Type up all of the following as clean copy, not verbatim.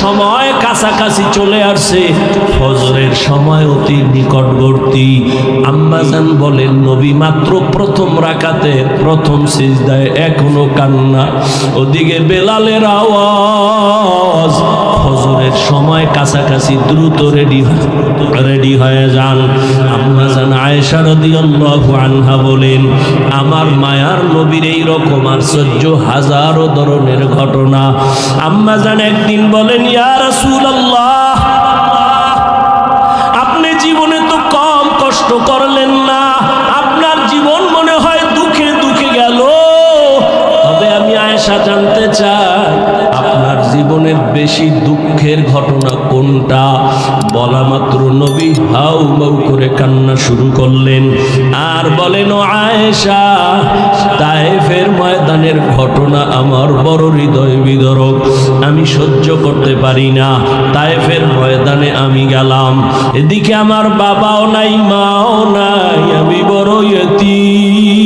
সময় কাছাকাছি চলে আসছে, ফজরের সময় অতি নিকটবর্তী। আম্মা জান বলেন নবী মাত্র প্রথম রাকাতে প্রথম সিজদায় এখনো কান্না। ওদিকে বেলালের আওয়াজ, ফজরের সময় কাছাকাছি, দ্রুত রেডি হয়ে যান। আম্মা জান আয়েশা রাদিয়াল্লাহু আনহা বলেন আমার মায়ার নবীর এই রকম আশ্চর্য হাজারো ধরনের ঘটনা। আম্মা জান একদিন বলেন ইয়া রাসূলুল্লাহ, আপনি জীবনে তো কম কষ্ট করলেন না, আপনার জীবন মনে হয় দুঃখে দুঃখে গেল। তবে আমি আয়েশা জানতে চাই আপনার জীবনের বেশি দুঃখের ঘটনা কোনটা? বলা মাত্র নবী হাউ মাউ করে কান্না শুরু করলেন আর বলেন ও আয়েশা, তায়েফের ময়দানের ঘটনা আমার বড় হৃদয় বিদারক, আমি সহ্য করতে পারি না। তায়েফের ময়দানে আমি গেলাম, এদিকে আমার বাবাও নাই মাও নাই, আমি বড় ইয়তীম।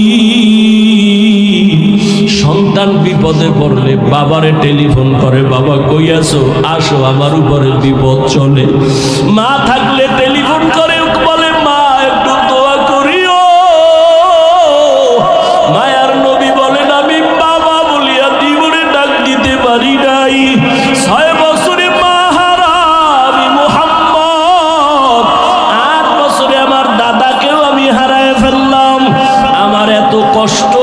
সন্তান বিপদে পড়লে বাবারে টেলিফোন করে, বাবা কই আছো, আসো আমার উপরে বিপদ চলে। মা থাকলে টেলিফোন করে বলে মা একটু দোয়া করিও। মায়ার নবী বলেন আমি বাবা বলিয়া জীবনে ডাক দিতে পারি নাই। 6 বছরে মা হারা আমি মুহাম্মদ, 8 বছরে আমার দাদাকেও আমি হারায় ফেললাম। আমার এত কষ্ট,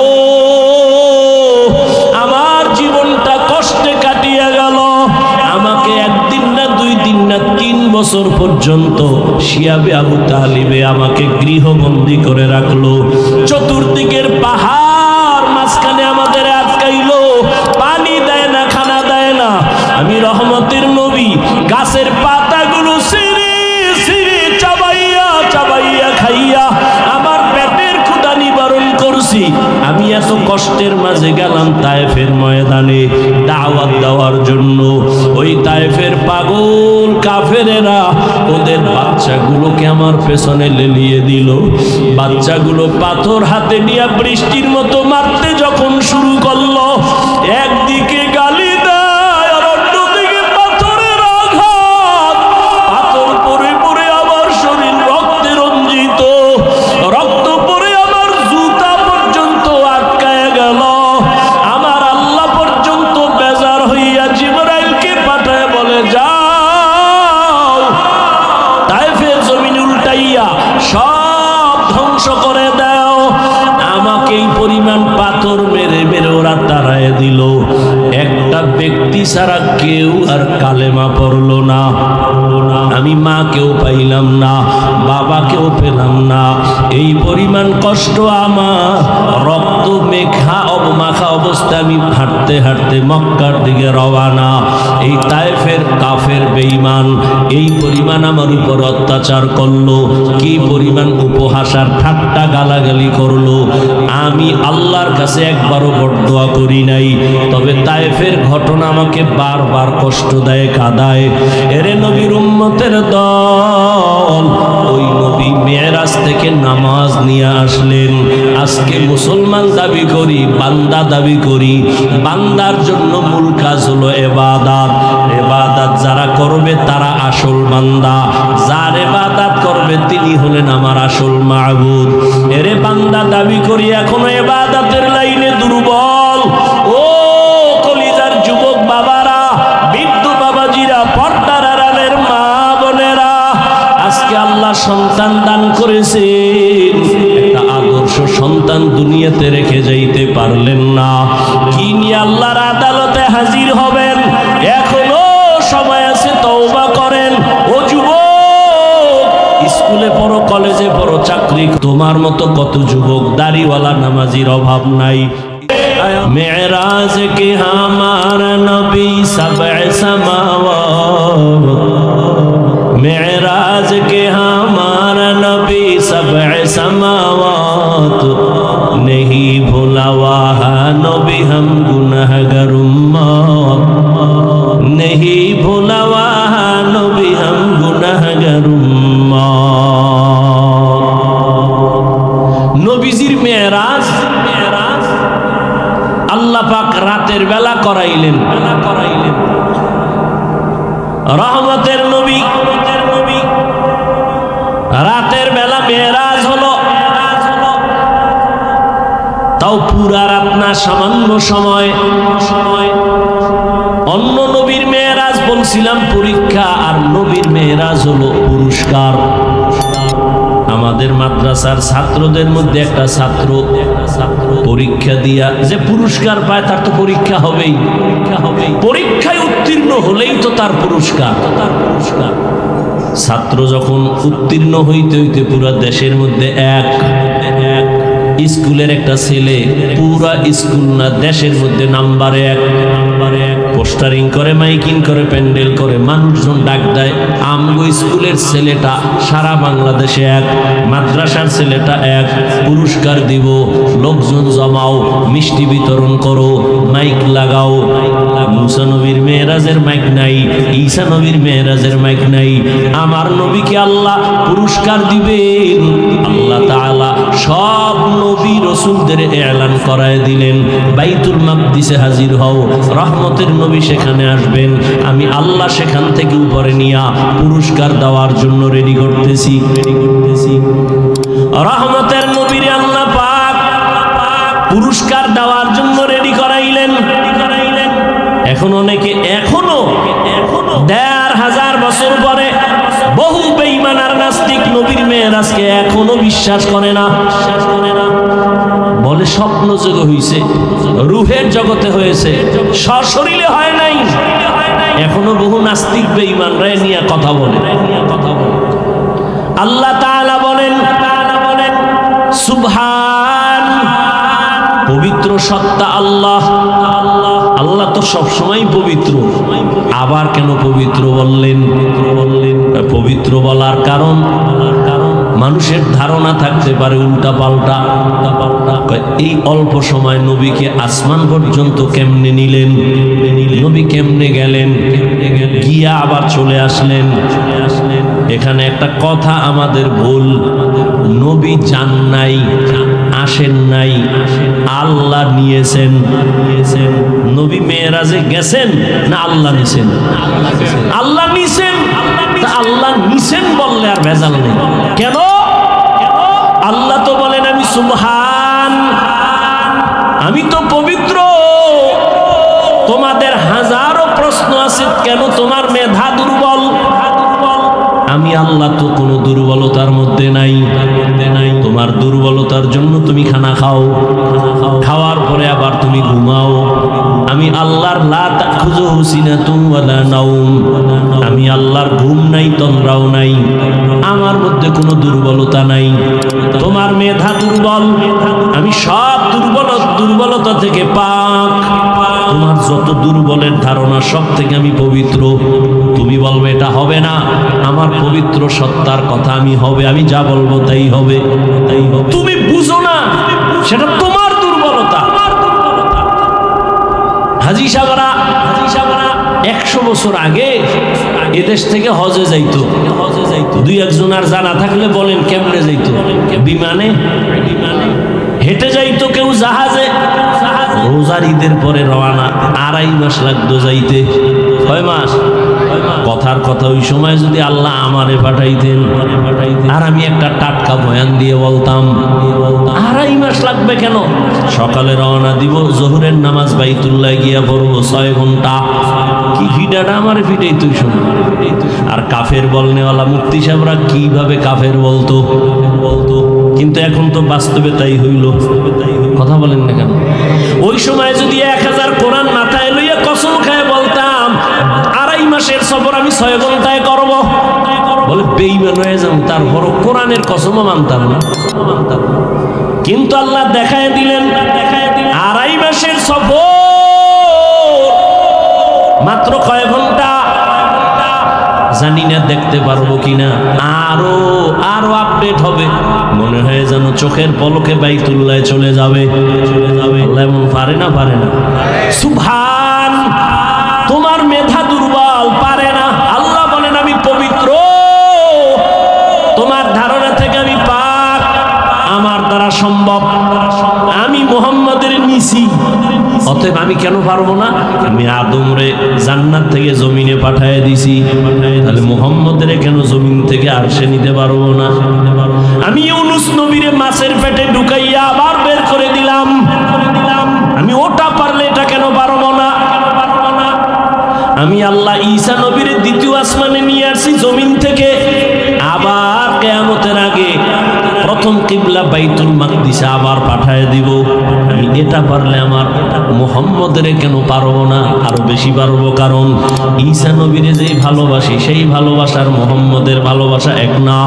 আমার জীবনটা কষ্টে কাটিয়ে গেল। আমাকে 1 দিন না 2 দিন না 3 বছর পর্যন্ত শিয়াবে আবু তালিবে আমাকে গৃহবন্দী করে রাখলো। চতুর্দিকের পাহাড় মাঝখানে আমাদের আটকাইলো, পানি দেয় না, খানা দেয় না। আমি রহমতের নবী গাছের পাতাগুলো ছিঁড়ে ছিঁড়ে চাবাইয়া চাবাইয়া খাইয়া আমার পেটের ক্ষুধা নিবারণ করছি। আমি এত কষ্টের মাঝে গেলাম তায়েফের ময়দানে দাওয়াত দেওয়ার জন্য। ওই তায়েফের পাগল কাফেরেরা ওদের বাচ্চাগুলোকে আমার পেছনে লেলিয়ে দিল। বাচ্চাগুলো পাথর হাতে নিয়ে বৃষ্টির মতো মারতে যখন শুরু করলো, একদিকে গালি দেয় আর অন্যদিকে পাথরের আঘাত। পাথর পরে পরে আমার শরীর রক্তে রঞ্জিত, রক্ত পরে আমার জুতা পর্যন্ত আটকায় গেল। আমার আল্লাহ পর্যন্ত বেজার হইয়া জিবরাইলকে পাঠায় বলে যাও তায়েফের জমিন উল্টাইয়া সব ধ্বংস করে দাও। আমাকে এই পরিমাণ পাথর মেরে মেরে ওরা তাড়ায় দিল। একটা ব্যক্তি ছাড়া কেউ আর কালেমা পড়লো না। আমি মাকেও পাইলাম না, বাবাকেও পেলাম না। এই পরিমাণ কষ্ট আমার, রক্ত মাখা অবস্থায় আমি হাঁটতে হাঁটতে মক্কার দিকে রওয়ানা। এই তায়েফের কাফের বেঈমান এই পরিমাণ আমার উপর অত্যাচার করলো, কি পরিমাণ উপহাস আর ঠাট্টা গালাগালি করলো। আমি আল্লাহর কাছে একবারও বরদোয়া করি নাই, তবে তায়েফের ঘটনা আমাকে বারবার কষ্ট দেয়, কাঁদায়। এরে নবীর উম্মতের দল, ওই নবী মেরাজ থেকে নামাজ নিয়ে আসলেন। আজকে মুসলমান দাবি করি, বান্দা দাবি করি। বান্দার জন্য মূল কাজ হলো ইবাদত। ইবাদত যারা করবে তারা আসল বান্দা, যার ইবাদত করবে তিনি হলেন আমার আসল মাবুদ। এরে বান্দা দাবি করি এখনো ইবাদতের লাইনে দুর্বল। ও কলিজার যুবক বাবারা, বৃদ্ধ বাবাজিরা, পর্দার আড়ালের মা বোনেরা, আজকে আল্লাহ সন্তান দান করেছেন, একটা আদর্শ সন্তান দুনিয়াতে রেখে যাইতে পারলেন না। কি নিয়ে আল্লাহর আদালতে হাজির হবেন? এখনো সময় আছে, তওবা করেন। ও যুবক, স্কুলে পড়ো, কলেজে পড়ো, চাকরি, তোমার মতো কত যুবক দাড়িওয়ালা নামাজির অভাব নাই। মেরাজ কে হামারা নবী সবএ সামাওয়াত, मेराज के हमारा नबी सबए समावात, नहीं भूला वहा नबी हम गुनहगार उम्मत, नहीं भूला वहा नबी हम गुनहगार उम्मत। नबीजिर मेराज আল্লাহ পাক রাতের বেলা করাইলেন। রহমতের নবী রাতের বেলা মেরাজ হলো, তাও পুরা রাত না, সামান্য সময়। অন্য নবীর মেরাজ বলছিলাম পরীক্ষা, আর নবীর মেরাজ হলো পুরস্কার। আমাদের মাদ্রাসার ছাত্রদের মধ্যে একটা ছাত্র পরীক্ষা দিয়া যে পুরস্কার পায়, তার তো পরীক্ষা হবেই। পরীক্ষায় উত্তীর্ণ হলেই তো তার পুরস্কার। ছাত্র যখন উত্তীর্ণ হইতে হইতে পুরা দেশের মধ্যে এক স্কুলের একটা ছেলে, পুরা স্কুল না দেশের মধ্যে নাম্বারে এক, পোস্টারিং করে, মাইকিং করে, প্যান্ডেল করে, মানুষজন ডাক দেয়, আমগো স্কুলের ছেলেটা সারা বাংলাদেশে এক, মাদ্রাসার ছেলেটা এক, পুরস্কার দিব, লোকজন জমাও, মিষ্টি বিতরণ করো, মাইক লাগাও। মুসা নবীর মেরাজের মাইক নাই, ঈসা নবীর মেরাজের মাইক নাই। আমার নবীকে আল্লাহ পুরস্কার দিবেন। আল্লাহ তাআলা সব নবী রাসূলদের এলান করায় দিলেন, বাইতুল মাকদিসে হাজির হও, রহমতের নবী সেখানে আসবেন, আমি আল্লাহ সেখান থেকে উপরে নিয়া পুরস্কার দেওয়ার জন্য রেডি করতেছি। রহমতের নবীরে আল্লাহ পাক পুরস্কার দেওয়ার জন্য রেডি করাইলেন। এখন অনেকে এখনো ১৫০০ বছর পরে বহু বেঈমান আর নাস্তিক নবীর মেরাজকে এখনো বিশ্বাস করে না। বলে স্বপ্ন যোগে হয়েছে, রূহের জগতে হয়েছে, সশরীরে হয় নাই। এখনো বহু নাস্তিক বেঈমানরা নিয়ে কথা বলে। আল্লাহ তাআলা বলেন, সুবহান, পবিত্র সত্তা আল্লাহ। আল্লাহ তো সবসময় পবিত্র, আবার কেন পবিত্র বললেন? পবিত্র বলার কারণ মানুষের ধারণা থাকতে পারে উল্টা পাল্টা। এই অল্প সময় নবীকে আসমান পর্যন্ত কেমনে নিলেন, নবী কেমনে গেলেন, গিয়া আবার চলে আসলেন। এখানে একটা কথা আমাদের ভুল, নবী যান নাই, আসেন নাই, আল্লাহ নিয়েছেন। নবী মেরাজে গেছেন না আল্লাহ নিছেন? আল্লাহ নিছেন। আল্লাহ নিছেন বললে আর ভেজাল নেই। কেন? আল্লাহ তো বলেন আমি সুবহান, আমি তো পবিত্র। তোমাদের হাজারো প্রশ্ন আছে, কেন তোমার মেধা দুর্বল? আমি আল্লাহ তো কোনো দুর্বলতার মধ্যে নাই। তোমার দুর্বলতার জন্য তুমি খানা খাও, খাওয়ার পরে আবার তুমি ঘুমাও। আমি আল্লাহর লা তাখুযুহু সিনাতুন ওয়ালা নাওম, আমি আল্লাহর ঘুম নাই, তন্দ্রাও নাই, আমার মধ্যে কোনো দুর্বলতা নাই। তোমার মেধা দুর্বল, আমি সব দুর্বলতা থেকে পাক। তোমার যত দুর্বলের ধারণা সব থেকে আমি পবিত্র। তুমি বলবে এটা হবে না, আমার পবিত্র সত্তার কথা আমি হবে, আমি যা বলবো তাই হবে। তুমি বুঝো না, সেটা তোমার দুর্বলতা। হাজী সাহেবরা 100 বছর আগে এদেশ থেকে হজে যাইতো। দুই একজন আর জানা থাকলে বলেন কেমনে যাইতো? বিমানে, হেঁটে যাইতো, কেউ জাহাজে। রোজার ঈদের পরে রওনা, 2.5 মাস লাগতো যাইতে। 6 মাস। কথার কথা ওই সময় যদি আল্লাহ আমারে পাঠাইতেন আর আমি একটা টাটকা বয়ান দিয়ে বলতাম, 2.5 মাস লাগবে কেন? সকালে রওনা দিব, জোহরের নামাজ বাইতুল্লাহ গিয়া পড়বো 6 ঘন্টা। কি ফিডাটা আমার ফিটেই তুই শোন। আর কাফের বলনেওয়ালা মুফতি সাহেবরা কিভাবে কাফের বলতো। কিন্তু এখন তো বাস্তবে তাই হইল। কথা বলেন না কেন? ওই সময় যদি 1000 কোরআন মাথায় লইয়া কসম খায় বলতাম 2.5 মাসের সফর আমি 6 ঘন্টায় করব, বলে বেঈমান হয়ে যান। তারপর কোরআনের কসমও মানতাম না। কিন্তু আল্লাহ দেখায় দিলেন 2.5 মাসের সফর মাত্র কয় ঘন্টা জানি না, দেখতে পারবো কিনা। আরো আপডেট হবে, মনে হয় যেন চোখের পলকে বাইতুল্লাহ চলে যাবে। আল্লাহ এমন পারে না? সুবহান, তোমার মেধা দুর্বল, পারে না। আল্লাহ বলেন আমি পবিত্র, তোমার ধারণা থেকে আমি পাক, আমার দ্বারা সম্ভব। আমি মুহাম্মাদের নিছি, অতএব অতএব আমি কেন পারবো না? আমি আদমরে জান্নাত থেকে জমিনে পাঠিয়ে দিছি, তাহলে মুহাম্মদের কেন জমিন থেকে আরশে নিতে পারবো না? আমি ইউনুস নবীরে মাছের পেটে ঢুকাইয়া আবার বের করে দিলাম, আমি ওটা পারলে এটা কেন পারবো না? আমি আল্লাহ ঈসা নবীর দ্বিতীয় আসমানে নিয়ে আসছি জমিন থেকে, আবার কিয়ামতের আগে প্রথম কিবলা বাইতুল মাকদিসে আবার পাঠায় দিব। আমি এটা পারলে আমার মুহাম্মদের কেন পারবো না? আরো বেশি পারবো, কারণ ঈসা নবীরে যেই ভালোবাসি সেই ভালোবাসার মুহাম্মদের ভালোবাসা এক না।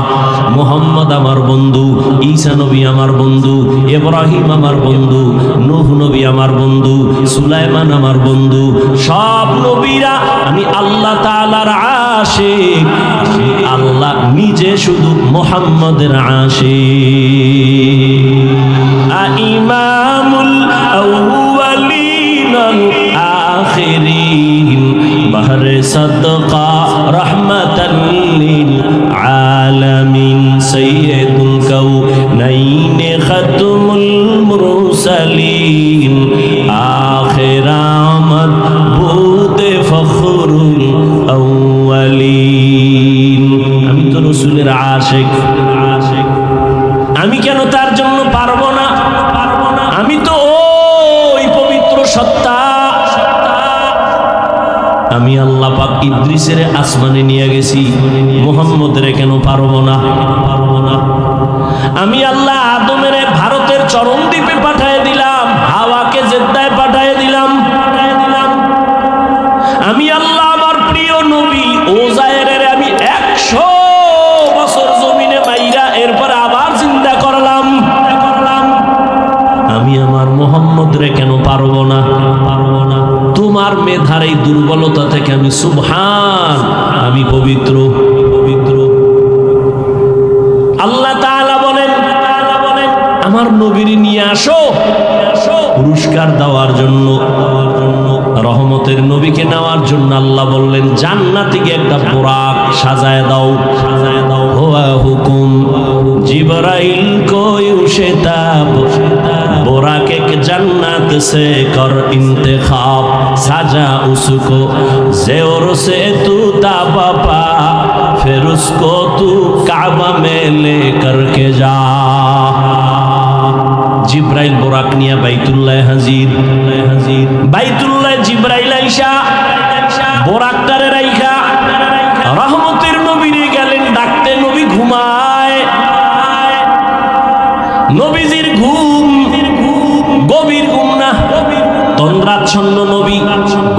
মুহাম্মদ আমার বন্ধু, ঈসা নবী আমার বন্ধু, ইব্রাহিম আমার বন্ধু, নূহ নবী আমার বন্ধু, সুলাইমান আমার বন্ধু, সব নবীরা আমি আল্লাহ তাআলার আশিক, আল্লাহ নিজে শুধু মুহাম্মদের আশিক। ইমামুল আউয়ালিন আল আখিরিন বাহরে সাদকা রাহমাতাল লিল আলামিন সাইয়্যিদুল কাউনাইন খাতমুল মুরসালিন আখিরামত বুদে ফখরুল আউয়ালিন। আমি তো রাসূলের আশিক, আমি কেন তার জন্য পারবো না? আমি তো ওই পবিত্র সত্তা, আমি আল্লাহ পাক ইদ্রিসের আসমানে নিয়ে গেছি, মুহাম্মদের কেন পারবো না? আমি আল্লাহ আদমের ভারতের চরম দ্বীপে পাঠিয়ে দিলাম, হাওয়াকে জেদ্দায় পাঠিয়ে দিলাম। আমি আল্লাহ আমার প্রিয় নবী ওজায়েরের আমি 100 বছর জমিনে মাইরা এরপর আবার জিন্দা করলাম। আমি আমার মুহাম্মদরে কেন পারবো না? তোমার মেধার এই দুর্বলতা থেকে আমি সুবহান, আমি পবিত্র। আল্লাহ তাআলা বলেন আমার নবীর নিয়ে আসো পুরস্কার দেওয়ার জন্য, রহমতের নবীকে নেওয়ার জন্য আল্লাহ বললেন জান্নাত থেকে একটা বুরাক সাজায় দাও। হুয়া হুকুম জিবরাইল কো ইউশতাব बुराक एक जन्नत से कर इंतखाब साजा उसको ज़ेवर से तू ताबा फिर उसको तू काबा में ले करके जा। जिब्राइल बुराक निया बैतुल्लाह हाजिर, बैतुल्लाह जिब्राइल आइशा बुराक करे राइखा रहमतेर नबीरे गेलेन डाकते, नबी घुमाय, নবীজির ঘুম গভীর ঘুম না, তন্দ্রাচ্ছন্ন নবী,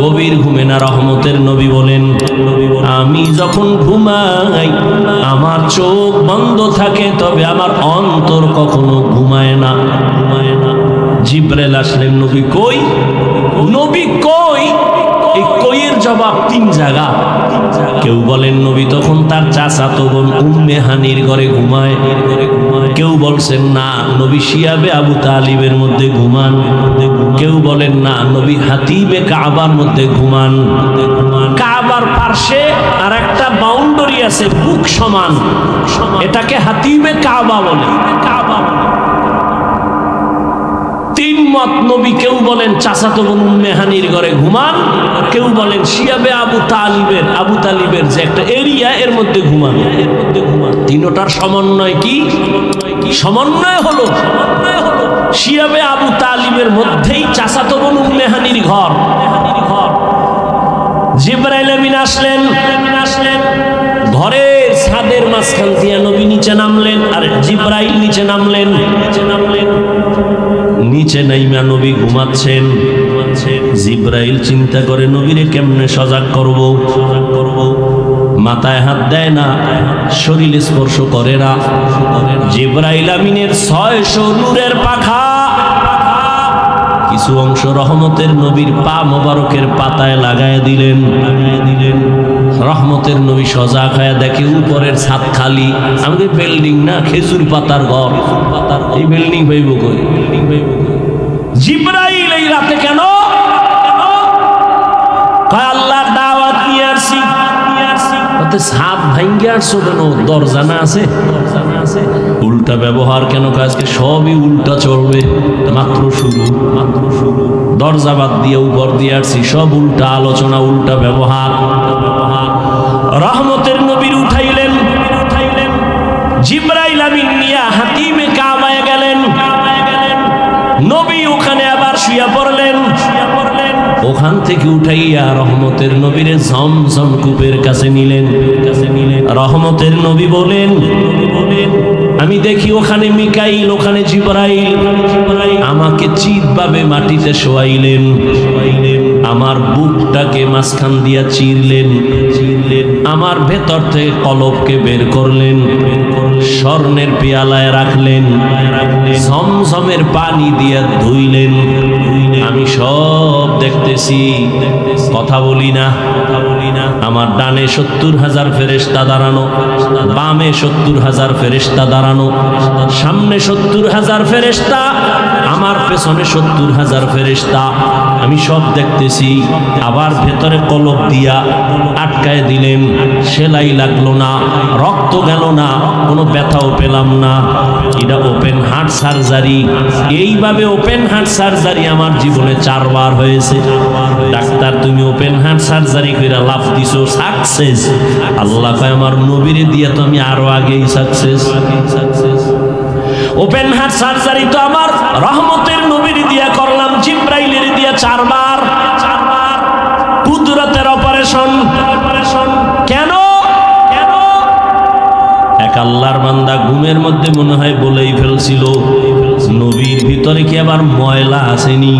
গভীর ঘুমে না। রহমতের নবী বলেন আমি যখন ঘুমাই আমার চোখ বন্ধ থাকে, তবে আমার অন্তর কখনো ঘুমায় না। জিব্রাইল আসলেন, নবী কই? নবী কই? এই কইয়ের জবাব 3 জায়গা। কেউ বলেন নবী তখন তার চাচাতো বোন উম্মে হানির ঘরে ঘুমায়, কেউ বলছেন না নবী শিয়াবে আবু তালিবের মধ্যে ঘুমান, কেউ বলেন না নবী হাতিবে কাবার মধ্যে ঘুমান। কাবার পার্শ্বে আর একটা বাউন্ডারি আছে বুক সমান, এটাকে হাতিবে কাবা বলে। 3 মত নবী, কেউ বলেন চাচাতো বোন উম্মে হানির ঘরে ঘুমান, কেউ বলেন শিয়াবে আবু তালিবের যে একটা এরিয়া এর মধ্যে ঘুমান। তিনটার সমন্বয় কি? সমন্বয় হলো শিয়াবে আবু তালিবের মধ্যেই চাচাতো বোন উম্মে হানির ঘর। জিবরাইল আমিন আসলেন, ঘরের ছাদের মাঝখান দিয়ে নবী নিচে নামলেন, আর জিবরাইল নিচে নামলেন। নিচে নাইমা নবী ঘুমাচ্ছেন। জিবরাইল চিন্তা করে নবীরে কেমনে সজাগ করব। মাথায় হাত দেয় না, শরীর স্পর্শ করে না। জিবরাইল আমিনের 600 নূরের পাখা কিছু অংশ রহমতের নবীর পা মোবারকের পাতায় লাগায় দিলেন। রহমতের নবী সজাগ হয়ে দেখে উপরের ছাদ খালি। আমাদের বিল্ডিং না, খেজুর পাতার ঘর। এই বিল্ডিং পাইব কই? জিবরাইল এই রাতে কেন? আল্লাহর দাওয়াত নিয়ে আসছি, ছাদ ভাঙ্গে আসছো কেন? দরজা না আছে? উল্টা ব্যবহার কেন? আজকে সবই উল্টা চলবে, মাত্র শুরু। দরজা বাদ দিয়ে উপর দিয়ে আসছি, সব উল্টা আলোচনা, উল্টা ব্যবহার। রহমতের নবীর উঠাইলেন, জিবরাইল আমিন নিয়ে হাতিমে কাবায় গেলেন। নবী ওখানে আবার শুয়ে পড়লেন। ওখান থেকে উঠাইয়া রহমতের নবীরে ঝমঝম কূপের কাছে নিলেন। রহমতের নবী বলেন, আমি দেখি ওখানে মিকাইল, ওখানে জিবরাইল। আমাকে চিৎভাবে মাটিতে শোয়াইলেন, আমার বুকটাকে মাঝখান দিয়া চিরলেন, আমার ভেতর থেকে কলবকে বের করলেন, স্বর্ণের পেয়ালায় রাখলেন, ঝমঝমের পানি দিয়া ধুইলেন। আমি সব দেখতেছি, কথা বলি না। আমার ডানে 70,000 ফেরেশতা দাঁড়ানো, বামে 70,000 ফেরেশতা দাঁড়ানো, সামনে 70,000 ফেরেশতা, আমার পেছনে 70,000 ফেরেশতা। আমি সব দেখতেছি। আবার ভেতরে কলব দিয়া আটকায় দিলেন, সেলাই লাগলো না, রক্ত গেল না, কোনো ব্যথাও পেলাম না। এটা ওপেন হার্ট সার্জারি। এইভাবে ওপেন হার্ট সার্জারি আমার জীবনে 4 বার হয়েছে। ডাক্তার, তুমি ওপেন হার্ট সার্জারি করে লাভ দিছো, সাকসেস। আল্লাহ কয়, আমার নবীরে দিয়া তো আমি আরো আগেই সাকসেস। ওপেন হার্ট সার্জারি তো আমার রহমতের নবীর দিয়া করলাম, জিবরাইলের দিয়া 4 বার। কুদরতের অপারেশন। কেন? এক আল্লাহর বান্দা ঘুমের মধ্যে মনে হয় বলেই ফেলছিল, নবীর ভিতরে কি আবার ময়লা আসেনি?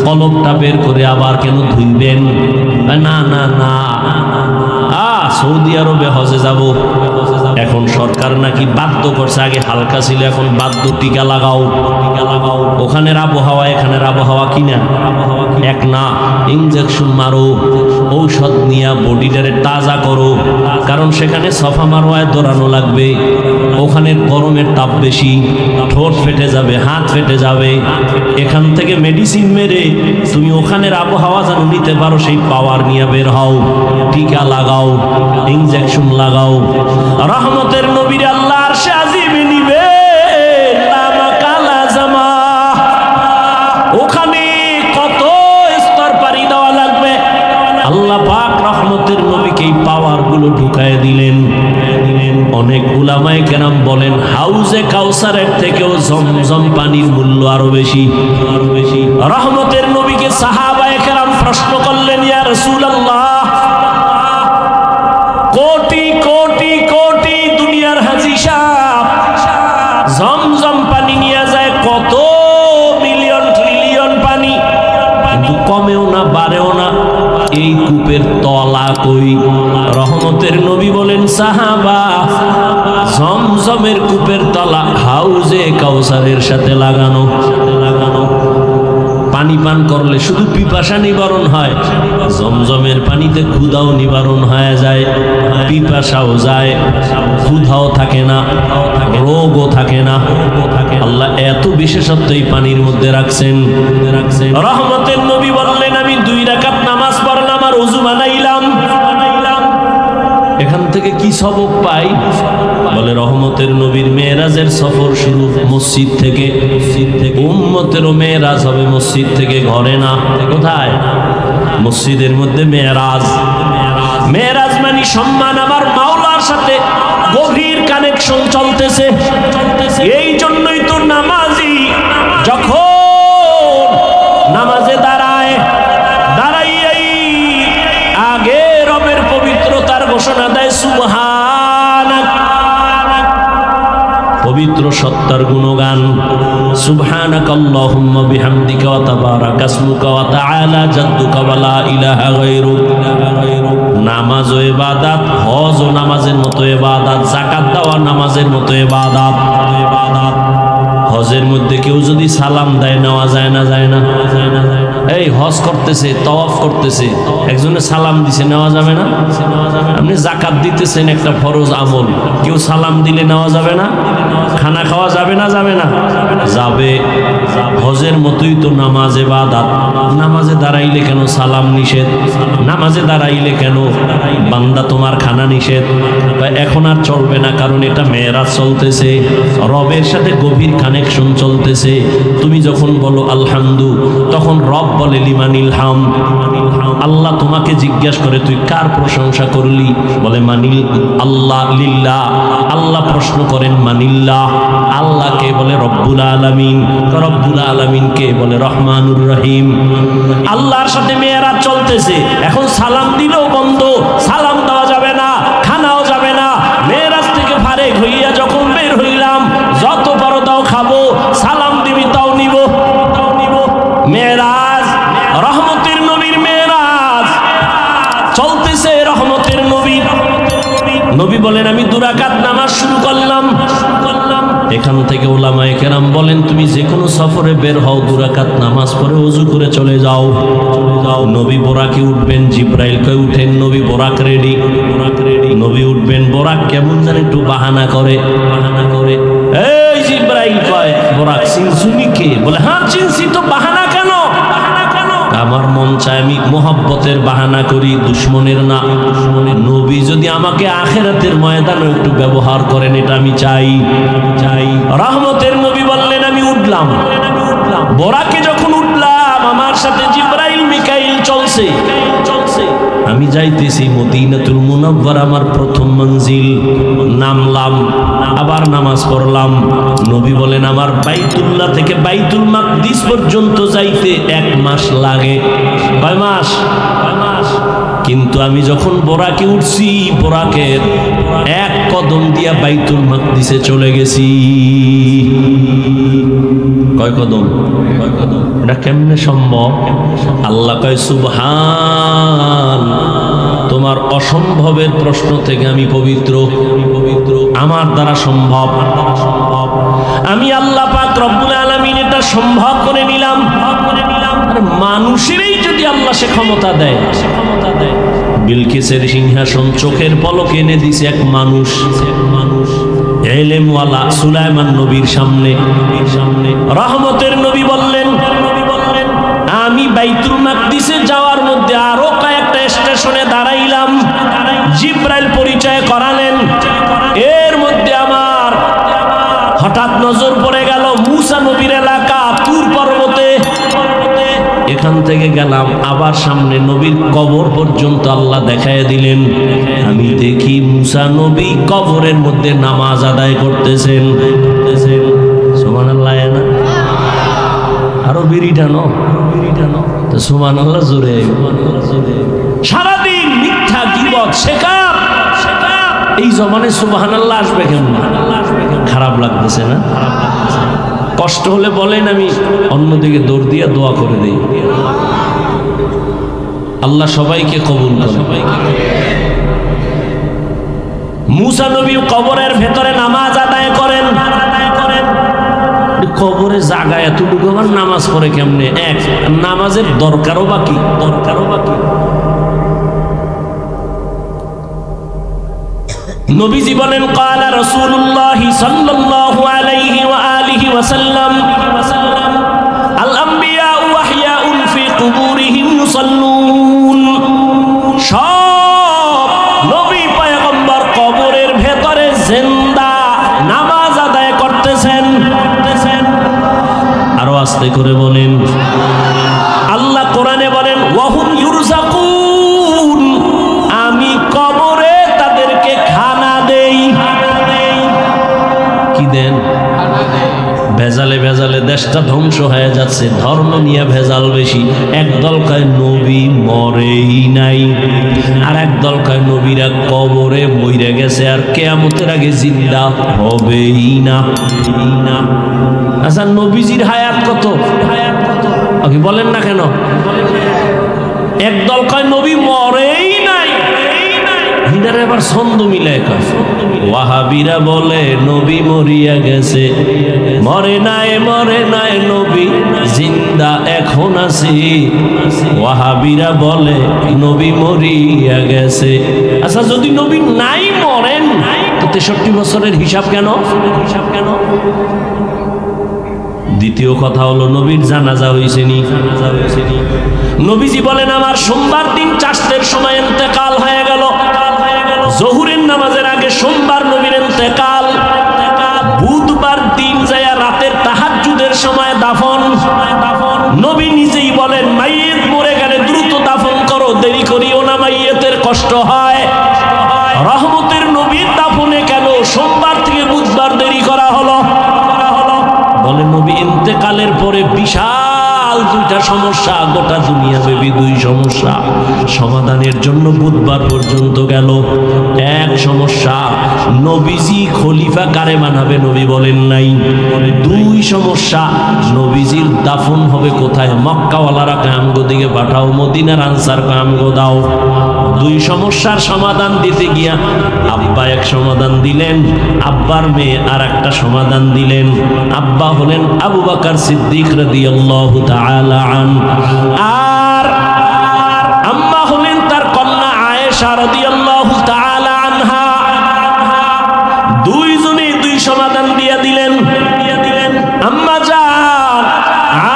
কলবটা বের করে আবার কেন ধুইবেন? না না না, সৌদি আরবে হজে যাব। এখন সরকার নাকি বাধ্য করছে, আগে হালকা ছিল, এখন বাধ্য, টিকা লাগাও। ওখানের আবহাওয়া এখানের আবহাওয়া কিনা এক না। ইনজেকশন মারো, ঔষধ নিয়ে বডিটারে তাজা করো, কারণ সেখানে সফা মারোয়ায় দৌড়ানো লাগবে। ওখানে গরমের তাপ বেশি, ঠোঁট ফেটে যাবে, হাত ফেটে যাবে। এখান থেকে মেডিসিন মেরে তুমি ওখানের আবহাওয়া যেন নিতে পারো, সেই পাওয়ার নিয়ে বের হও। টিকা লাগাও, ইনজেকশন লাগাও। রহমতের নবীর আল্লাহ আরশে আজিমে নিবে, ওখানে কত স্তর পাড়ি দেওয়া লাগবে। আল্লাহ পাক রহমতের নবীকে এই পাওয়ার গুলো ঢুকায় দিলেন। অনেক উলামায়ে কেরাম বলেন, হাউজে কাউসারের থেকেও জমজম পানির মূল্য আরো বেশি। রহমতের নবীকে সাহাবায়ে কেরাম প্রশ্ন করলেন, ইয়া রাসূলুল্লাহ, কোটি কোটি কোটি দুনিয়ার হাজী সাহেব জমজম পানি নিয়ে যায়, কত মিলিয়ন ট্রিলিয়ন পানি, কিন্তু কমেও না বাড়েও না, এই কূপের তলা কই? রহমতের নবী বলেন, সাহাবা, জমজমের কূপের তলা হাউজে কাউসারের সাথে লাগানো। পানি পান করলে শুধু পিপাসা নিবারণ হয়, জমজমের পানিতে ক্ষুধাও নিবারণ হয়ে যায়, পিপাসাও যায়, ক্ষুধাও থাকে না, রোগও থাকে না। আল্লাহ এত বিশেষত্ব এই পানির মধ্যে রাখছেন। রহমতের নবী বললেন, আমি 2 রাকাত নামাজ পড়লাম আর ওযু বানাইলাম। এখান থেকে কি সবক পাই? বলে, রহমতের নবীর মেরাজের সফর শুরু মসজিদ থেকে। উম্মতেরও মেরাজ হবে মসজিদ থেকে, ঘরে না। কোথায়? মসজিদের মধ্যে মেরাজ। মেরাজ মানে সম্মান, আমার মাওলার সাথে গভীর কানেকশন চলতেছে। এই জন্যই তো নামাজি যখন নামাজে দাঁড়ায়, দাঁড়াইয়াই আগে রবের পবিত্রতার ঘোষণা দেয়, সুবহানাক, পবিত্র সত্তার গুণগান। সুবহানাকাল্লাহুম্মা বিহামদিকা ওয়া তাবারাকা ইসমুকা ওয়া তাআলা জাদ্দুকা ওয়া লা ইলাহা গায়রুক। নামাজ ও ইবাদত, হজ ও নামাজের মতো ইবাদত, যাকাত দেওয়া নামাজের মতো ইবাদত। হজের মধ্যে কেউ যদি সালাম দেয়, নেওয়া যায় না? যায় না? এই হজ করতেছে, তওয়াফ করতেছে, একজনে সালাম দিছে, নেওয়া যাবে না? আপনি যাকাত দিতেছেন, একটা ফরজ আমল, কেউ সালাম দিলে নেওয়া যাবে না? খানা খাওয়া যাবে না? যাবে না? যাবে। হজের মতোই তো নামাজ ইবাদত। নামাজে দাঁড়াইলে কেন সালাম নিষেধ? নামাজে দাঁড়াইলে কেন বান্দা তোমার খানা নিষেধ? এখন আর চলবে না, কারণ এটা মেরাজ চলতেছে, রবের সাথে গভীর কানেকশন চলতেছে। তুমি যখন বলো আলহামদু, তখন রব বলে লিমানিল হাম। আল্লাহ তোমাকে জিজ্ঞাসা করে তুই কার প্রশংসা করলি? বলে মানিল আল্লাহ লিল্লাহ। আল্লাহ প্রশ্ন করেন মানিল্লাহ। আল্লাহকে বলে রব্বুল আলামিন। রব্বুল আলামিনকে বলে রহমানুর রহিম। আল্লাহর সাথে মেয়েরাজ চলতেছে। এখন সালাম দিলেও বন্ধ, সালাম দেওয়া যাবে না, খানাও যাবে না। মেয়েরাজ থেকে ফারেক হইয়া যখন বের হইলাম, যত পারো তাও খাবো, সালাম দিবি তাও নিব। মেয়েরাজ রহমতের নবীর মেয়েরাজ চলতেছে। রহমতের নবী নবী বলেন আমি 2 রাকাত নামাজ শুরু করলাম। এখান থেকে উলামায়ে কেরাম বলেন তুমি যে কোনো সফরে বের হও, 2 রাকাত নামাজ পড়ে ওযু করে চলে যাও। নবী বোরাকে উঠবেন, জিব্রাইল কয় উঠেন। নবী বোরাক রেডি। নবী উঠবেন, বোরাক কেমন জানি একটু বাহানা করে। এই জিব্রাইল কয় বোরাক চিনছুনি কে? বলে হ্যাঁ চিনছি তো, বাহানা কেন? আমার মন চায় আমি মোহাব্বতের বাহানা করি, দুশ্মনের না। নবী যদি আমাকে আখিরাতের ময়দানে একটু ব্যবহার করেন, এটা আমি চাই। রহমতের নবী বললেন আমি উঠলাম। বোরাকে যখন উঠলাম, আমার সাথে জিব্রাইল মিকাইল চলছে। আমি যাইতেছি মদিনাতুল মুনাওয়ারা, আমার প্রথম মঞ্জিল। নামলাম, আবার নামাজ পড়লাম। নবী বলেন আমার বাইতুল্লাহ থেকে বাইতুল মাকদিস পর্যন্ত যাইতে 1 মাস লাগে। কয় মাস? কিন্তু আমি যখন বোরাকে উঠছি, বোরাকের 1 কদম দিয়া বাইতুল মাকদিসে চলে গেছি। কয় কদম? এটা কেমনে সম্ভব? আল্লাহ কয় সুবহান, তোমার অসম্ভবের প্রশ্ন থেকে আমি পবিত্র, আমার দ্বারা সম্ভব। আমি আল্লাহ পাক রব্বুল আলামিন এটা সম্ভব করে নিলাম। মানুষেরই যদি আল্লাহ সে ক্ষমতা দেয়, বিলকিসের সিংহাসন চোখের পলকে এনে দিছে এক মানুষ, ইলমওয়ালা সুলাইমান নবীর সামনে। রহমতের নবী বললেন আমি বাইতুল মাকদিসে যাওয়ার মধ্যে আরো কয়েকটা স্টেশনে দাঁড়াইলাম। জিব্রাইল পরিচয় করালেন। এর মধ্যে আমার হঠাৎ নজর পড়ে গেল মুসা নবীর এলাকা তুর পর্বতে। এখান থেকে গেলাম, আবার সামনে নবীর কবর পর্যন্ত আল্লাহ দেখায় দিলেন। আমি দেখি মুসা নবী কবরের মধ্যে নামাজ আদায় করতেছেন। সুবহানাল্লাহ। না আরো বিড়ি টানো তো সুবহানাল্লাহ জোরে। সারাদিন মিথ্যা গীবত শেখা, এই জমানে সুবহানাল্লাহ আসবে কেমন? খারাপ লাগতেছে না? কষ্ট হলে বলেন, আমি অন্যদিকে দৌড় দিয়ে দোয়া করে দিই। আল্লাহ সবাইকে কবুল করে। মুসা নবী কবরের ভেতরে নামাজ আদায় করেন। কবরে জায়গা এতটুকু, আমার নামাজ পড়ে কেমনে? এক নামাজের দরকারও বাকি। নবীজি বলেন ক্বালা রাসূলুল্লাহ সাল্লাল্লাহু আলাইহি ওয়া আলিহি ওয়াসাল্লাম আল আমবিয়া ওয়া আহয়াউন ফি কুবুরিহিম ইউসাল্লুন। সব নবী পয়গম্বর কবরের ভেতরে জিন্দা নামাজ আদায় করতেছেন। আরো আস্তে করে বলেন। আল্লাহ কোরআনে বলেন ওয়াহুম ইউরযাকুন, আমি কবরে তাদেরকে খানা দেই। কি দেন? ভেজালে ভেজালে দেশটা ধ্বংস হয়ে যাচ্ছে, ধর্ম নিয়ে ভেজাল বেশি। একদল কয় নবী মরেই নাই, আর একদল কয় নবীরা কবরে মইরা গেছে আর কিয়ামতের আগে জিন্দা হবেই না। আচ্ছা নবীজির হায়াত কত? কি বলেন না কেন? একদল কয় নবী মরেই নাই, হিদারে আবার ছন্দ মিলায় কয়। ওয়াহাবিরা বলে নবী মরিয়া গেছে, মরে নাই নবী জিন্দা এখন আছে। ওয়াহাবিরা বলে নবী মরিয়া গেছে। আচ্ছা যদি নবী নাই মরেন তো 63 বছরের হিসাব কেন? দ্বিতীয় কথা হলো নবীর জানাজা হয়েছে নি? নবীজি বলেন আমার সোমবার দিন চাষের সময় ইন্তেকাল হয়ে গেল, জোহরের নামাজের আগে সোমবার নবীর ইন্তেকাল, বুধবার দিন যায় রাতের তাহাজ্জুদের সময় দাফন। নবী নিজেই বলেন মাইয়িত মরে গেলে দ্রুত দাফন করো, দেরি করিও না, মাইয়িতের কষ্ট হয়। রহমতের নবীর দাফনে কেন সোমবার থেকে বুধবার দেরি করা হলো? বলে নবী ইন্তেকালের পরে বিশাল দুইটা সমস্যা, গোটা দুনিয়া ব্যাপী দুই সমস্যা সমাধানের জন্য বুধবার পর্যন্ত গেল। এক সমস্যা, নবীজি খলিফা কারে বানাবে নবী বলেন নাই। দুই সমস্যা, নবীজির দাফন হবে কোথায়? মক্কাওয়ালারা কামগো দিকে পাঠাও, মদিনার আনসার কামগো দাও। দুই সমস্যার সমাধান দিতে গিয়া আব্বা এক সমাধান দিলেন, আব্বার মেয়ে আর একটা সমাধান দিলেন। আব্বা হলেন আবু বকর সিদ্দিক রাদিয়াল্লাহু তাআলা আন, আর আম্মা হলেন তার কন্যা আয়েশা রাদিয়াল্লাহু তাআলা আনহা। দুইজনে দুই সমাধান দিয়া দিলেন। আম্মা জান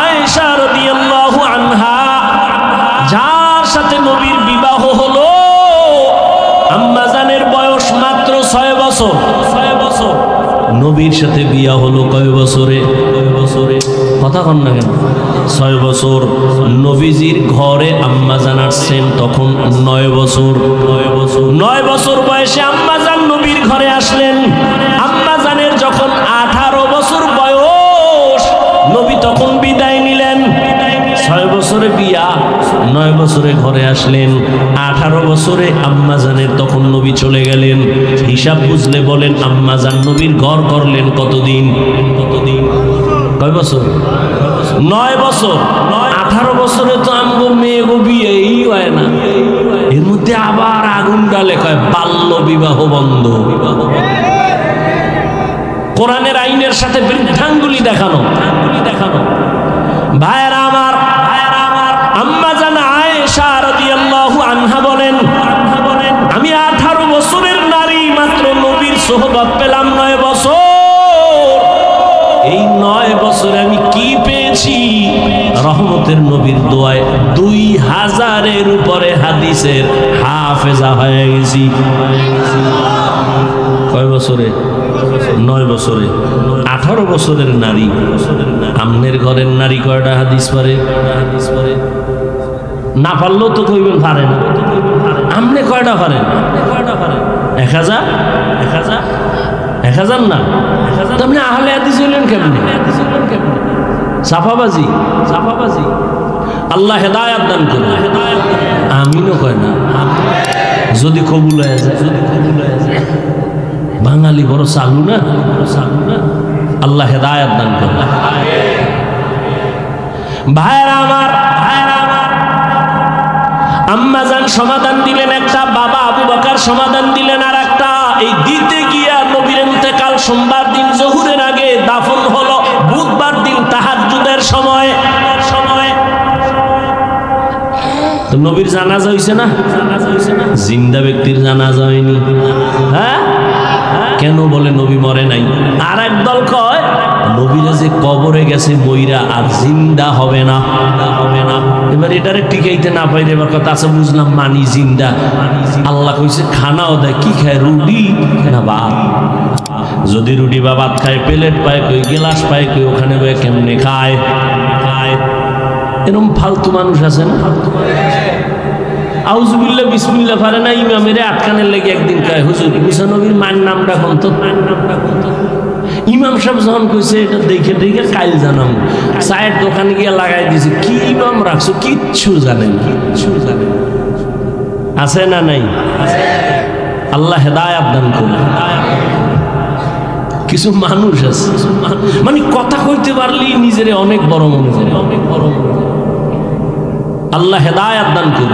আয়েশা রাদিয়াল্লাহু আনহা, যার সাথে নবীর বিবাহ হলো, আম্মা জানের বয়স মাত্র 6 বছর। 6 বছর নবীর সাথে বিয়া হলো কয় বছরে? কথা কন না কেন? 6 বছর। নবীজির ঘরে আম্মা জান আসছেন তখন 9 বছর। 9 বছর বয়সে আম্মা জান নবীর ঘরে আসলেন। আম্মা জানের যখন 18 বছর বয়স, নবী তখন বিদায় নিলেন। 6 বছরে বিয়া, 9 বছরে ঘরে আসলেন, 18 বছরে আম্মা জানের তখন নবী চলে গেলেন। হিসাব বুঝলে বলেন আম্মা জান নবীর ঘর করলেন কতদিন? কয় বছর? 9 বছর। 18 বছরে তো আমগো মেয়ে গো বিয়েই হয় না, এর মধ্যে আবার আগুন ডালে কয় বাল্য বিবাহ বন্ধ। কোরআনের আইনের সাথে বৃদ্ধাঙ্গুলি দেখানো। ভাইয়েরা আমার, আম্মা জান আয়েশা রাদিয়াল্লাহু আনহা বলেন আমি 18 বছরের নারী, মাত্র নবীর সোহবত পেলাম 9 বছর। এই 9 বছরে আমি কি পেয়েছি? রহমতের নবীর দোয়ায় 2000-এর উপরে হাদিসের হাফেজা হয়ে গেছি। কয় বছরে? 9 বছরে। 18 বছরের নারী। আমনের ঘরের নারী কয়টা হাদিস পারে? না পারলেও তো কইবেন পারে না। আমনে কয়টা পারেন? 1000? 1000 না? আপনি আহলে হাদিস হইলেন কেমনে? সাফাবাজি। আল্লাহ হেদায়েত দান করুন। আমিনও কয় না। যদি কবুল হয়ে যায়। বাঙালি বড় চালু না? আল্লাহ হেদায়েত দান করুন। ভাইরা আমার, আম্মা জান সমাধান দিলেন একটা, বাবা আবু বকর সমাধান দিলেন আর একটা। এই দিতে গিয়া নবীর ইন্তেকাল সোমবার দিন জোহরের আগে, দাফন হলো বুধবার দিন তাহাজ্জুদের সময়। তো নবীর জানাজা হইছে না? জিন্দা ব্যক্তির জানাজা হয়নি। হ্যাঁ, কেন? বলে নবী মরে নাই। আর একদল কয় নবীরা যে কবরে গেছে মইরা, আর জিন্দা হবে না। এবার এটারে টিকাইতে না পাইলে এবার কথা আছে বুঝলাম মানি জিন্দা। আল্লাহ কইছে খানাও দেয়, কি খায়? রুটি না ভাত? যদি রুটি বা ভাত খায়, প্লেট পায় কই, গ্লাস পায় কই, ওখানে বয়ে কেমনে খায়? এরকম ফালতু মানুষ আছে না? আউযুবিল্লাহ বিসমিল্লাহ পারে না, ইমামের আটকানের লেগে একদিন কয় হুজুর মুসা নবীর মায়ের নামটা কোন তো? ইমাম সাহেব যখন কইছে এটা দেখে কাইল জানাম, চায়ের দোকানে গিয়ে লাগাই দিছে। কি ইমাম রাখছো? কিচ্ছু জানেন। আছে না নাই? আল্লাহ হেদায়েত দান করুন। কিছু মানুষ আছে মানে কথা কইতে পারলেই নিজের অনেক বড় মনে করে। আল্লাহ হেদায়েত দান করুন।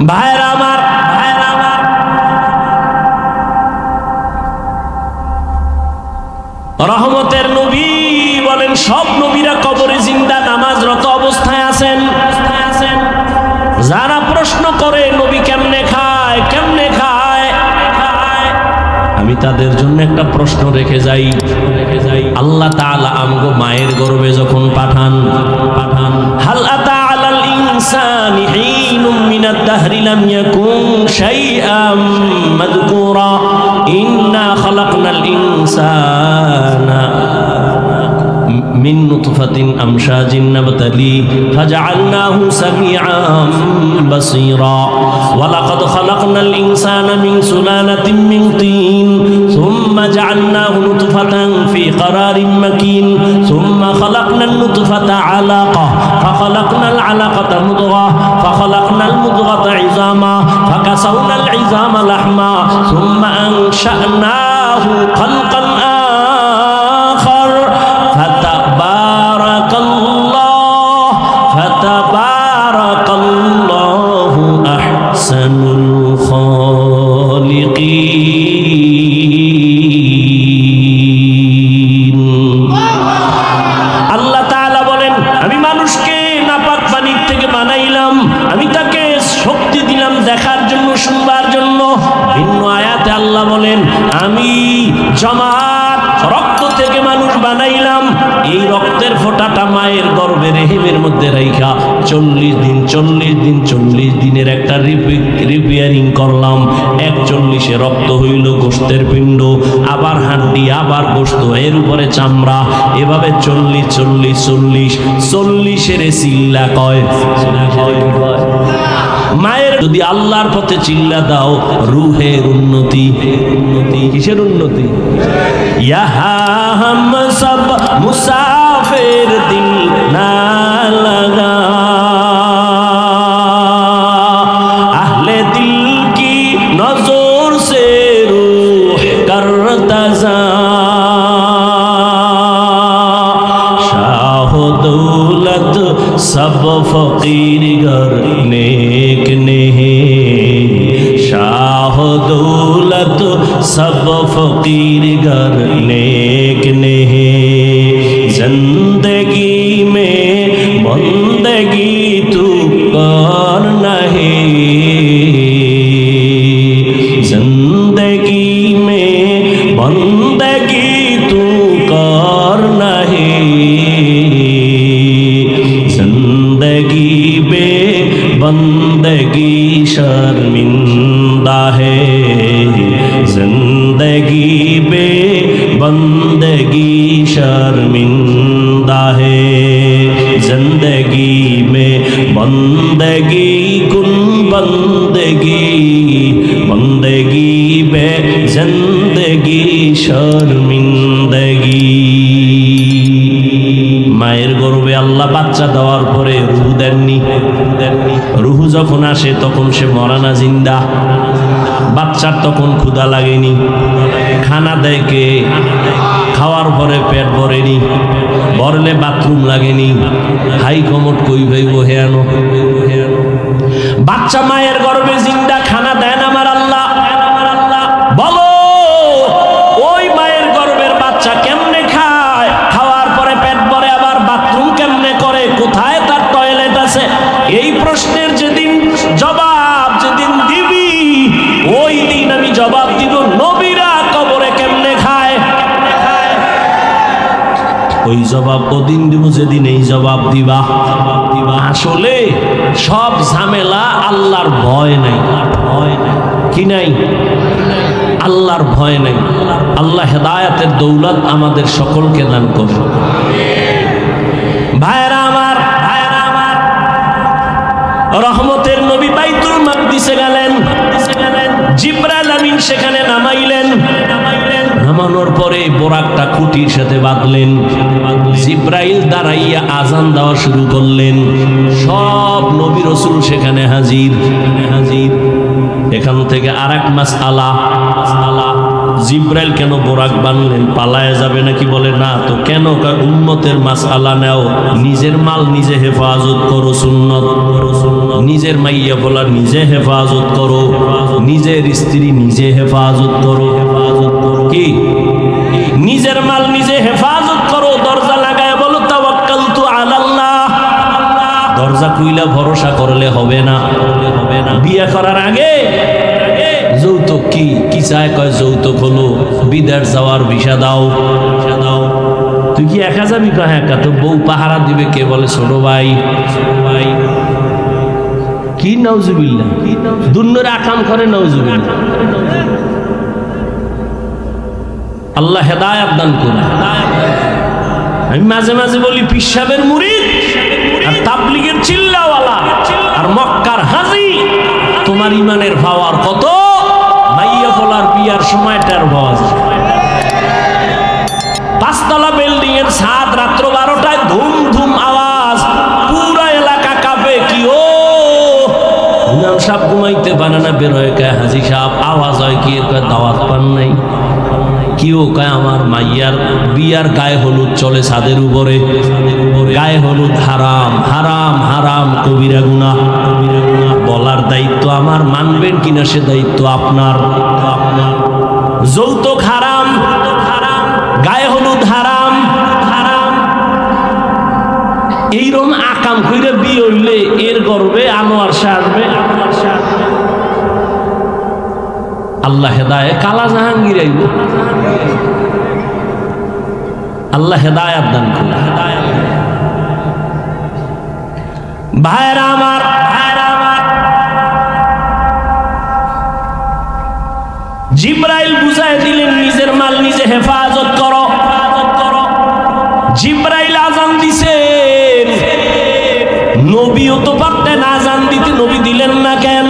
ভাইরা আমার, রহমতের নবী বলেন সব নবীরা কবরে জিন্দা নামাজরত অবস্থায় আছেন। যারা প্রশ্ন করে নবী কেমনে খায়, আমি তাদের জন্য একটা প্রশ্ন রেখে যাই। আল্লাহ তাআলা আমগো মায়ের গর্ভে যখন পাঠান হাল আতা আলাল ইনসানি হিনুম মিনাদ দাহরি লাম ইয়াকুন শাইআম মাযকুরা ইন্না খালাকনাল ইনসানা من نطفة أمشاج نبتليه فجعلناه سميعا بصيرا ولقد خلقنا الإنسان من سلالة من طين ثم جعلناه نطفة في قرار مكين ثم خلقنا النطفة علقة فخلقنا العلقة مضغة فخلقنا المضغة عظاما فكسونا العظام لحما ثم أنشأناه خلقا آخر فتبارك الله أحسن الخالقين। আল্লাহ তাআলা বলেন আমি মানুষকে নাপাক পানির থেকে বানাইলাম, আমি তাকে শক্তি দিলাম দেখার জন্য, শুনবার জন্য। ভিন্ন আয়াতে আল্লাহ বলেন আমি জমাট রক্ত থেকে মানুষ বানাইলাম, এই রক্তের ফোঁটাটা মায়ের গর্ভে রেহেমের মধ্যে রাইখা 40 দিনের একটা রিপেয়ারিং করলাম। 41 রক্ত হইল গোশতের পিণ্ড, আবার হাড্ডি, আবার গোশত, এর উপরে চামড়া, এভাবে 40 চিল্লা কয়। মায়ের যদি আল্লাহর পথে চিল্লা দাও, রুহের উন্নতি। কিসের উন্নতি? ইহা হাম সব মুসাফির দিল না লাগা, আহলে দিল কি নজর সে রূহ করতা যা, শাহ দৌলত সব ফকির ঘর নেক নেহে, শাহ দৌলত সব ফকির ঘর নেক নেহে, जिंदगी में बंदगी तू कर नहीं, जिंदगी में बंदगी तू कर नहीं, जिंदगी बे बंदगी शर्मिंदा है, जिंदगी बे बंदगी शर्मिंदा है, जिंदगी में बंदगी कुन बंदगी, बंदगी बे जिंदगी शर्मिंदगी। মায়ের গর্ভে আল্লাহ বাচ্চা দেওয়ার পরে রুহু দেননি। রুহু যখন আসে তখন সে মরা না, জিন্দা। বাচ্চার তখন ক্ষুধা লাগেনি, খানা দেয় কে? খাওয়ার পরে পেট ভরেনি, ভরলে বাথরুম লাগেনি, হাই কমট কই ভাইব হেয়ানো। বাচ্চা মায়ের গর্ভে জিন্দা, খানা দেন আমার আল্লাহ। বলো ওই মায়ের গর্ভের বাচ্চা কেমনে খায়? খাওয়ার পরে পেট ভরে আবার বাথরুম কেমনে করে? কোথায় তার টয়লেট আছে? এই প্রশ্নের যেদিন জবাব যেদিন দিবি, ওই দিন আমি জবাব দিব নবীরা কবরে কেমনে খায়। ওই জবাব ওদিন দিব যেদিন এই জবাব দিবা। আসলে সব ঝামেলা আল্লাহর ভয় নাই। কি নাই? আল্লাহর ভয় নাই। আল্লাহ হেদায়েতের দৌলত আমাদের সকলকে দান করুন। ভাইরা আমার, রহমতের নবী বাইতুল মাকদিসে গেলেন, জিবরাইল আমিন সেখানে নামাইলেন। নামানোর পরে বোরাকটা খুঁটির সাথে বাঁধলেন। জিবরাইল দাঁড়াইয়া আজান দেওয়া শুরু করলেন। সব নবী রাসূল সেখানে হাজির। এখান থেকে আরেক মাসআলা, জিবরাইল কেন বোরাক বানলেন? পালায়া যাবে নাকি? বলে না তো। কেন? উম্মতের মাসআলা নাও, নিজের মাল নিজে হেফাজত করো, সুন্নত। নিজের মাইয়া বলা নিজে হেফাজত করো, নিজের স্ত্রী নিজে হেফাজত করো। কি? নিজের মাল নিজে হেফাজত করো। দরজা লাগায় বলো তাওয়াক্কালতু আলাল্লাহ। দরজা খুইলা ভরসা করলে হবে না। বিয়ে করার আগে যৌতুক যৌতুক কি চায়? কয় যৌতুক হলো বিদেশ যাওয়ার ভিসা দাও। তুই কি একা যাবি? কয় একা। তো বউ পাহারা দিবে কে? বলে ছোট ভাই। কি নাউজুবিল্লাহ, দুনিয়ার আকাম করে নাউজুবিল্লাহ। আল্লাহ হেদায়েত দান করুন। আমি মাঝে মাঝে বলি পীর সাহেবের মুরিদ আর তাবলীগের চিল্লাওয়ালা আর মক্কার হাজী, তোমার ইমানের পাওয়ার কত? মাইয়া বলার বিয়ার সময় টের পাওয়া যায়। পাঁচতলা বিল্ডিং এর ছাদ, রাত্র 12টায় ধুম ধুম আওয়াজ, পুরো এলাকা কাঁপে। কি ও ইমাম সাহেব ঘুমাইতে পারে না, বের হয়ে কয় হাজী সাহেব আওয়াজ হয় কি? এর দাওয়াত পান নাই? কেউ কয় আমার মাইয়ার বিয়ার গায়ে হলুদ চলে ছাদের উপরে। গায়ে হলুদ হারাম, হারাম, হারাম, কবিরা গুনাহ। বলার দায়িত্ব আমার, মানবেন কিনা সে দায়িত্ব আপনার। যৌতুক হারাম, গায়ে হলুদ হারাম, হারাম। এইরকম আকাম কইরা বিয়ে হইলে এর গর্বে আনোয়ার শাহ আসবে। আল্লাহ হেদায়েত, কালা জাহাঙ্গীর আইব। আল্লাহ হেদায়েত দান করুন। ভাইরা আমার, জিবরাইল বুঝাই দিলেন নিজের মাল নিজে হেফাজত করো। জিবরাইল আজান দিছে, নবীও তো পারতেন আজান দিতে, নবী দিলেন না কেন?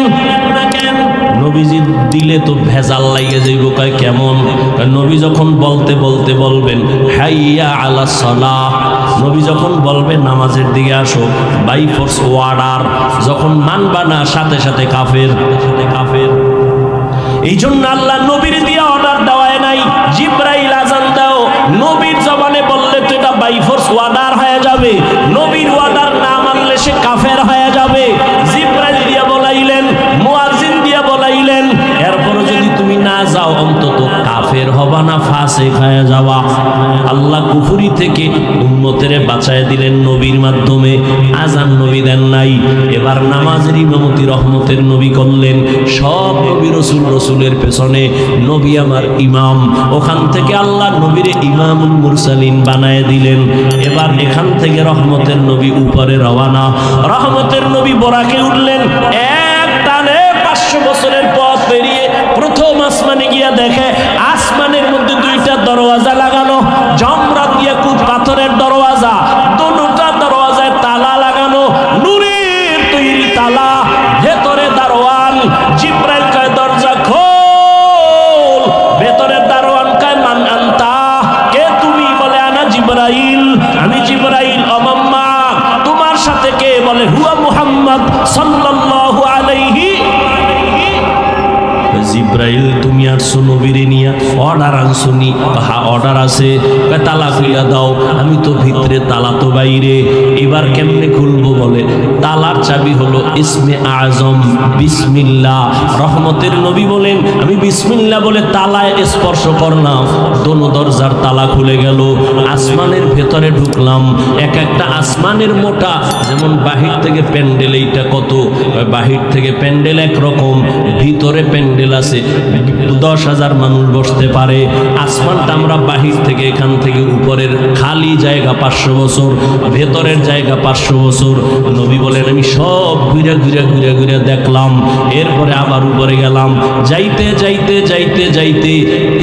নবীজি দিলে তো ভেজাল লাগিয়ে যাইব। কয় কেমন? নবী যখন বলতে বলতে বলবেন হাইয়া আলা সালাহ, নবী যখন বলবেন নামাজের দিকে আসো, বাই ফোর্স ওয়ার্ডার, যখন মানবা না সাথে সাথে কাফের। এই জন্য আল্লাহ নবীর দিয়ে অর্ডার দেওয়ায় নাই, জিবরাইল আজান দাও। নবীর জবানে বললে তো এটা বাই ফোর্স ওয়ার্ডার হয়ে যাবে, নবীর ওয়ার্ডার না মানলে সে কাফের হয়ে যাবে। জিবরাইল দিয়া বলাইলেন, মুয়াজ্জিন দিয়া বলাইলেন, এরপরও যদি তুমি না যাও অন্তত কাফের হবা না, ফাসিক হয়ে যাওয়া। আল্লাহ কুফরি থেকে উম্মতের বাঁচায় দিলেন নবীর মাধ্যমে। আজান নবী দেন নাই, এবার নামাজের ইমামতি রহমতের নবী করলেন। সব নবী রসুল, রসুলের পেছনে নবী আমার ইমাম। ওখান থেকে আল্লাহ নবীরে ইমামুল মুরসালিন বানায় দিলেন। এবার এখান থেকে রহমতের নবী উপরে রওয়ানা। রহমতের নবী বরাকে উঠলেন, এক টানে 500 বছরের পথ পেরিয়ে প্রথম আসমানে গিয়া দেখে আসমানের মধ্যে 2টা দরওয়াজা লাগানো, জমরাত ইয়াকুত পাথরের দরওয়াজা। দুটো দরওয়াজায় তালা লাগানো, নূরের তৈরি তালা, ভেতরে দারোয়ান। জিবরাইল কয় দরজা খোল, ভেতরে দারোয়ান কয় মান আনতা, কে তুমি? বলে আনা জিবরাইল, আমি জিবরাইল। অমাম্মা, তোমার সাথে কে? বলে হুয়া মুহাম্মদ সাল্লাল্লাহু আলাইহি। জিবরাইল তুমি আসছো নবীরে নিয়া, অর্ডার আনছো নি? হ্যাঁ অর্ডার আছে। তালা খুইলা দাও। আমি তো ভিতরে, তালা তো বাইরে। এবার কেমনে খুলবো? বলে তালার চাবি হলো ইসমে আজম বিসমিল্লাহ। রহমতের নবী বলেন আমি বিসমিল্লাহ বলে তালায় স্পর্শ করলাম, দোনো দরজার তালা খুলে গেল। আসমানের ভেতরে ঢুকলাম। এক একটা আসমানের মোটা, যেমন বাহির থেকে প্যান্ডেল, এইটা কত? বাহির থেকে প্যান্ডেল একরকম, ভিতরে প্যান্ডেল আছে 10,000 মানুষ বসতে পারে। আসমানটা আমরা বাহির থেকে, এখান থেকে উপরের খালি জায়গা 500 বছর, ভেতরের জায়গা 500 বছর। নবী বলেন আমি সব ঘুরে ঘুরে ঘুরে ঘুরে দেখলাম। এরপরে আবার উপরে গেলাম। যাইতে যাইতে যাইতে যাইতে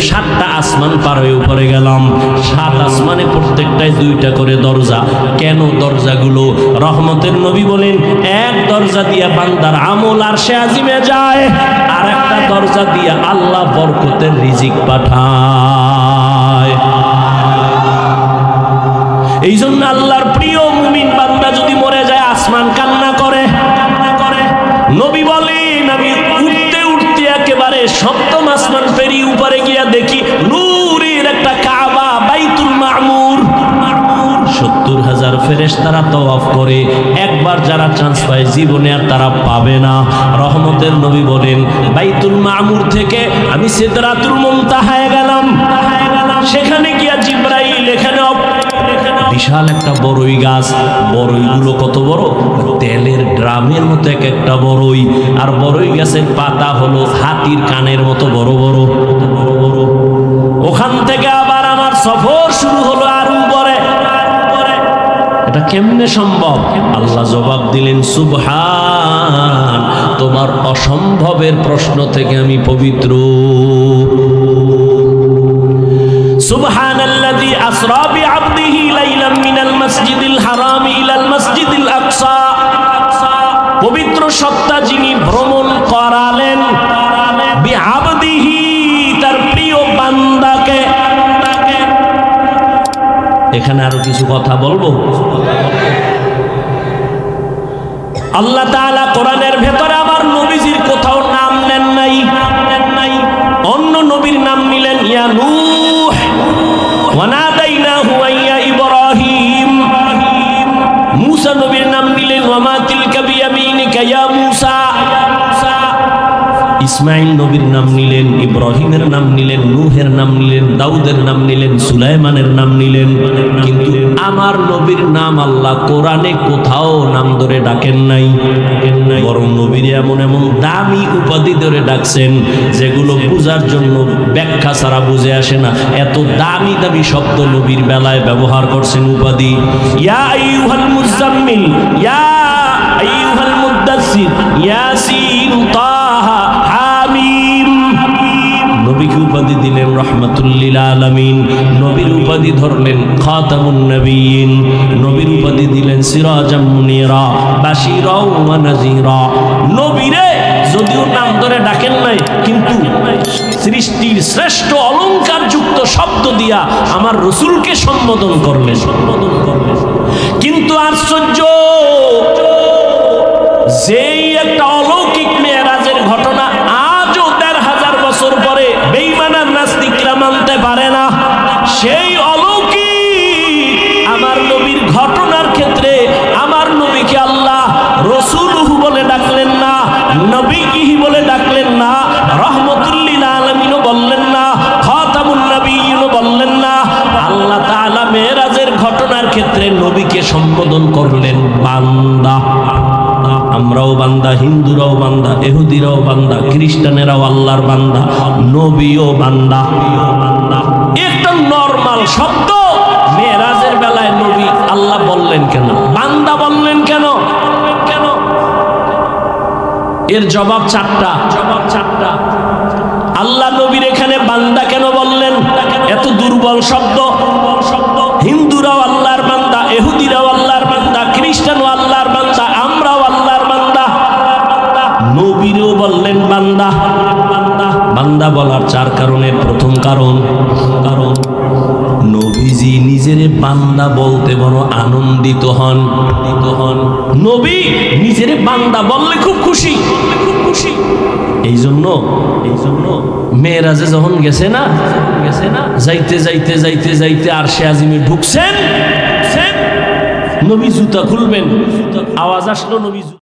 7টা আসমান পার হয়ে উপরে গেলাম। 7 আসমানে প্রত্যেকটায় 2টা করে দরজা। কেন দরজাগুলো? রহমতের নবী বলেন এক দরজা দিয়া বান্দার আমল আরশে আজিমে যায়, আর একটা দরজা দিয়া আল্লাহ বরকতের রিজিক পাঠায়। এই জন্য আল্লাহর প্রিয় মুমিন বান্দা যদি মরে যায়, আসমান কান্না করে। নবী বলেন আমি উঠতে উঠতে একেবারে 7ম আসমান পেরিয়ে উপরে গিয়া দেখি নূরের একটা কাবা, বাইতুল মামুর। 70,000 ফেরেশতারা তওয়াফ করে। একবার যারা চান্স পায় জীবনে আর তারা পাবে না। রহমতের নবী বলেন বাইতুল মামুর থেকে আমি সিদরাতুল মুনতাহায় গেলাম। সেখানে গিয়া জিবরাইল এখানে বিশাল একটা বড়ই গাছ, বড়ইগুলো কত বড়, তেলের ড্রামের মতো এক একটা বড়ই, আর বড়ই গাছের পাতা হলো হাতির কানের মতো বড় বড় বড় বড়। ওখান থেকে আবার আমার সফর শুরু হলো আর উপরে। এটা কেমনে সম্ভব? আল্লাহ জবাব দিলেন, সুবহান, তোমার অসম্ভবের প্রশ্ন থেকে আমি পবিত্র। সুবহানাল্লাযী আসরা বিআবদিহি লাইলাম মিনাল মাসজিদিল হারামি ইলাল মাসজিদিল আকসা। পবিত্র সত্তা যিনি ভ্রমণ করালেন বিআবদিহি, তার প্রিয় বান্দাকে। এখানে আরো কিছু কথা বলবো। আল্লাহ তাআলা কোরআনের ভেতরে আমার নবীজির কোথাও নাম নেন নাই, অন্য নবীর নাম নিলেন ইয়া নূহ ওয়া নাদাইনাহু ইয়া ইব্রাহিম। মূসা নবীর নাম নিলেন ওয়া মা তিলকা বিয়ামিনিকা ইয়া মূসা। ইসমাইল নবীর নাম নিলেন, ইব্রাহিমের নাম নিলেন, নূহের নাম নিলেন, দাউদের নাম নিলেন, সুলাইমানের নাম নিলেন। কিন্তু আমার নবীর নাম আল্লাহ কোরআনে কোথাও নাম ধরে ডাকেন নাই, বরং নবীর এমন এমন দামি উপাধি ধরে ডাকছেন যেগুলো বোঝার জন্য ব্যাখ্যা ছাড়া বুঝে আসে না। এত দামি দামি শব্দ নবীর বেলায় ব্যবহার করছেন উপাধি। ইয়া আইয়ুহাল মুজাম্মিল, ইয়া আইয়ুহাল মুদ্দাসসির, ইয়াসিন, তাহা, হামিম। নবীকে উপাধি দিলেন রাহমাতুল লিল আলামিন, নবীর উপাধি ধরলেন খাতামুন নবিয়্যিন, নবীর উপাধি দিলেন সিরাজাম মুনীরা, বাশীরা ওয়া নাযীরা। নবীরে যদিও নাম ধরে ডাকেন নাই, কিন্তু সৃষ্টির শ্রেষ্ঠ অলংকার যুক্ত শব্দ দিয়া আমার রাসূলকে সম্বোধন করলেন। কিন্তু আশ্চর্য, যেই একটা অলৌকিক মেরাজের ঘটনা আজও ১,৫০০ বছর পরে বেঈমান আর নাস্তিকরা মানতে পারে না, সেই অলৌকিক আমার নবীর ঘটনার ক্ষেত্রে আমার নবীকে আল্লাহ রাসূলুহু বলে ডাকলেন না, নবীহি বলে ডাকলেন না, রাহমাতুল লিল আলামিনও বললেন না, খাতামুন নবিয়্যিনও বললেন না। আল্লাহ তাআলা মেরাজের ঘটনার ক্ষেত্রে নবীকে সম্বোধন করলেন বান্দা। আমরাও বান্দা, হিন্দুরাও বান্দা, ইহুদিরাও বান্দা, খ্রিস্টানেরাও আল্লাহর বান্দা, নবীও বান্দা। একটা নরমাল শব্দ মেরাজের বেলায় নবী আল্লাহ বললেন কেন, বান্দা বললেন কেন? এর জবাব চারটা। আল্লাহ নবীর এখানে বান্দা কেন বললেন? এত দুর্বল শব্দ। হিন্দুরাও আল্লাহর বান্দা, ইহুদিরাও আল্লাহর বান্দা, খ্রিস্টানও আল্লাহর বান্দা, আমরাও আল্লাহর বান্দা। নবীরও বললেন বান্দা। বান্দা বলার চার কারণের প্রথম কারণ নবীজি নিজের বান্দা বলতে বড় আনন্দিত হন। নবী নিজের বান্দা বললে খুব খুশি। এই জন্য মেরাজে যখন গেছে না, যাইতে আরশে আজিমে ঢুকছেন, নবী জুতা খুলবেন, আওয়াজ আসলো নবী